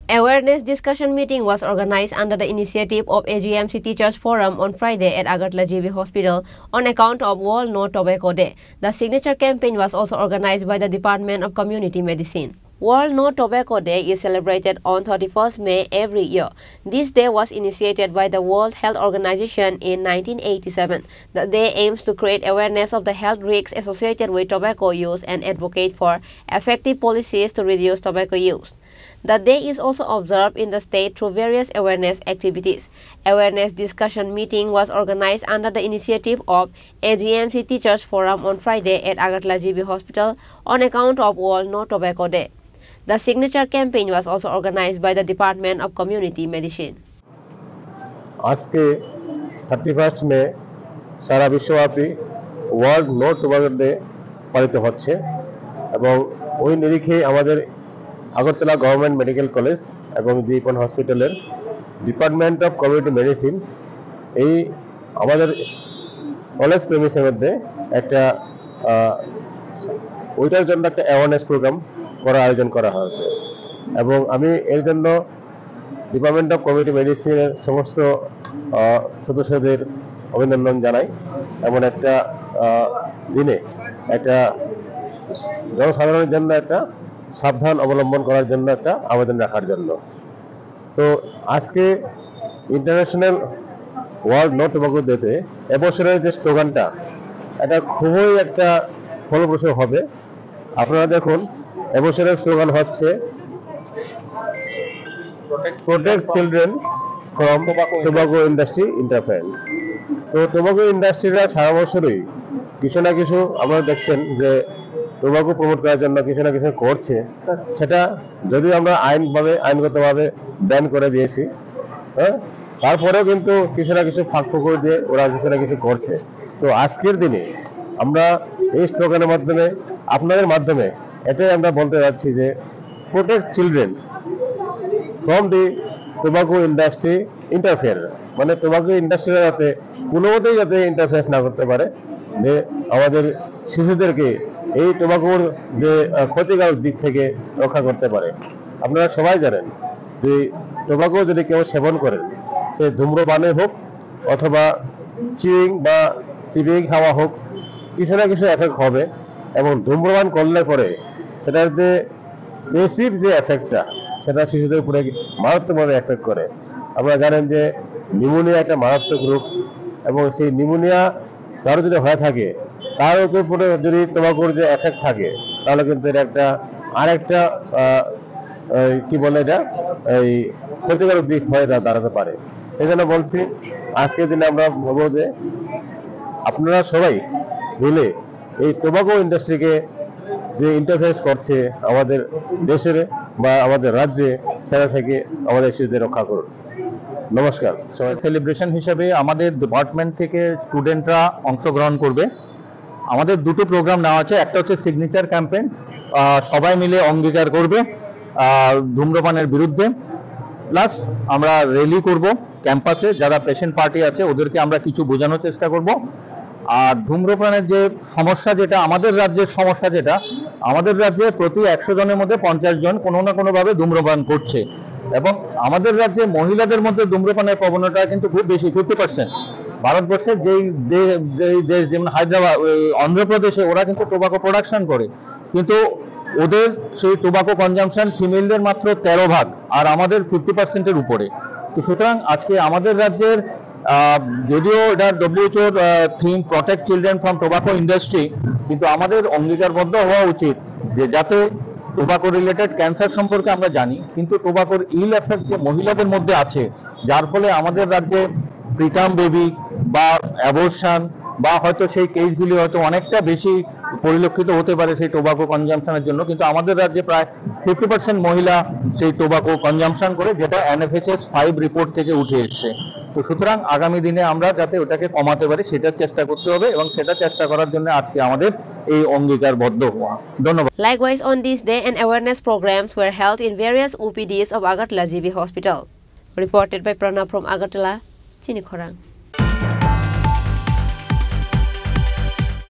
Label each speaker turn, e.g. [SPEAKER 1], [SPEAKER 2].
[SPEAKER 1] Awareness discussion meeting was organized under the initiative of AGMC Teachers Forum on Friday at Agartala GB Hospital on account of World No Tobacco Day. The signature campaign was also organized by the Department of Community Medicine. World No Tobacco Day is celebrated on 31st May every year. This day was initiated by the World Health Organization in 1987. The day aims to create awareness of the health risks associated with tobacco use and advocate for effective policies to reduce tobacco use. The day is also observed in the state through various awareness activities. Awareness discussion meeting was organized under the initiative of AGMC Teachers Forum on Friday at Agartala GB Hospital on account of World No Tobacco Day. The signature campaign was also organized by the Department of Community Medicine.
[SPEAKER 2] আজকে 31 মে সারা বিশ্বব্যাপী world no tobacco day পালিত হচ্ছে এবং ওই নিরিখে আমাদের Agartala government medical college এবং দীপন হসপিটালের ডিপার্টমেন্ট অফ কমিউনিটি মেডিসিন এই আমাদের কলেজ প্রেমিসের মধ্যে একটা ওইটার জন্য একটা অ্যাওয়ারনেস প্রোগ্রাম করার আয়োজন করা হয়েছে এবং আমি এর জন্য ডিপার্টমেন্ট অফ কমিউনিটি মেডিসিনের সমস্ত সদস্যদের অভিনন্দন জানাই। এমন একটা দিনে একটা জনসাধারণের জন্য একটা সাবধান অবলম্বন করার জন্য একটা আবেদন রাখার জন্য। তো আজকে ইন্টারন্যাশনাল ওয়ার্ল্ড নো টোবাকো ডেতে এবছরের যে স্লোগানটা এটা খুবই একটা ফলপ্রসূ হবে। আপনারা দেখুন এবছরের স্লোগান হচ্ছে protect children from tobacco industry interference. তো টোবাকো ইন্ডাস্ট্রিরা সারা বছরই কিছু না কিছু আপনারা দেখছেন যে টোবাকো প্রমোট করার জন্য কিছু না কিছু করছে, সেটা যদিও আমরা আইনগতভাবে ব্যান করে দিয়েছি, হ্যাঁ, তারপরেও কিন্তু কিছু না কিছু ফাঁক ফোকর দিয়ে ওরা কিছু না কিছু করছে। তো আজকের দিনে আমরা এই স্লোগানের মাধ্যমে আপনাদের মাধ্যমে এটাই আমরা বলতে যাচ্ছি যে protect children from the tobacco industry interference, মানে টোবাকো ইন্ডাস্ট্রিরা যাতে কোনো মতেই যাতে ইন্টারফেয়ারেন্স না করতে পারে, যে আমাদের শিশুদেরকে এই টোবাকোর যে ক্ষতিকারক দিক থেকে রক্ষা করতে পারে। আপনারা সবাই জানেন যে টোবাকো যদি কেউ সেবন করেন, সে ধূম্রপানে হোক অথবা চিবিং খাওয়া হোক, কিছু না কিছু এফেক্ট হবে এবং ধূম্রপান করলে পরে সেটার যে পেসিভ যে এফেক্টটা সেটা শিশুদের উপরে মারাত্মকভাবে এফেক্ট করে। আপনারা জানেন যে নিউমোনিয়া একটা মারাত্মক রোগ এবং সেই নিউমোনিয়া কারো যদি হয়ে থাকে তার উপরে যদি টোবাকোর যে এফেক্ট থাকে তাহলে কিন্তু এটা একটা আরেকটা কি বলে এটা এই ক্ষতিকারক দিক হয়ে দাঁড়াতে পারে। এই জন্য বলছি আজকের দিনে আমরা বলবো যে আপনারা সবাই মিলে এই টোবাকো ইন্ডাস্ট্রিকে যে ইন্টারফেস করছে আমাদের দেশের বা আমাদের রাজ্যে, সেটা থেকে আমাদের শিশুদের রক্ষা করুন। নমস্কার। সবাই
[SPEAKER 3] সেলিব্রেশন হিসেবে আমাদের ডিপার্টমেন্ট থেকে স্টুডেন্টরা অংশগ্রহণ করবে। আমাদের দুটো প্রোগ্রাম নেওয়া আছে, একটা হচ্ছে সিগনেচার ক্যাম্পেইন, সবাই মিলে অঙ্গীকার করবে ধূম্রপানের বিরুদ্ধে, প্লাস আমরা র্যালি করব ক্যাম্পাসে, যারা পেশেন্ট পার্টি আছে ওদেরকে আমরা কিছু বোঝানোর চেষ্টা করব। আর ধূম্রপানের যে সমস্যা, যেটা আমাদের রাজ্যের সমস্যা, যেটা আমাদের রাজ্যে প্রতি 100 জনের মধ্যে 50 জন কোনো না কোনোভাবে ধূম্রপান করছে এবং আমাদের রাজ্যে মহিলাদের মধ্যে ধূম্রপানের প্রবণতা কিন্তু খুব বেশি, 50%। ভারতবর্ষের যেই দেশ যেমন হায়দ্রাবাদ, অন্ধ্রপ্রদেশে ওরা কিন্তু টোবাকো প্রোডাকশন করে, কিন্তু ওদের সেই টোবাকো কনজাম্পশন ফিমেলদের মাত্র 13 ভাগ আর আমাদের 50%-এর উপরে। তো সুতরাং আজকে আমাদের রাজ্যের যদিও এটা WHO theme protect children from tobacco industry, কিন্তু আমাদের অঙ্গীকারবদ্ধ হওয়া উচিত যে যাতে টোবাকো রিলেটেড ক্যান্সার সম্পর্কে আমরা জানি, কিন্তু টোবাকোর ইল এফেক্ট যে মহিলাদের মধ্যে আছে, যার ফলে আমাদের রাজ্যে প্রিটার্ম বেবি বা অ্যাবর্শন বা হয়তো সেই কেসগুলি হয়তো অনেকটা বেশি পরিলক্ষিত হতে পারে সেই টোবাকো কনজাম্পশনের জন্য, কিন্তু আমাদের রাজ্যে প্রায় 50% মহিলা সেই টোবাকো কনজাম্পশন করে, যেটা NFHS 5 রিপোর্ট থেকে উঠে এসছে। তো সুতরাং আগামী দিনে আমরা যাতে ওটাকে কমাতে পারি সেটার চেষ্টা করতে হবে এবং সেটা চেষ্টা করার জন্য আজকে আমাদের এই অঙ্গীকারবদ্ধ হওয়া। ধন্যবাদ।
[SPEAKER 1] Likewise, on this day, an awareness programs were held in various OPDs of Agartala GB Hospital. Reported by Pranab from Agartala, Chinikhorang.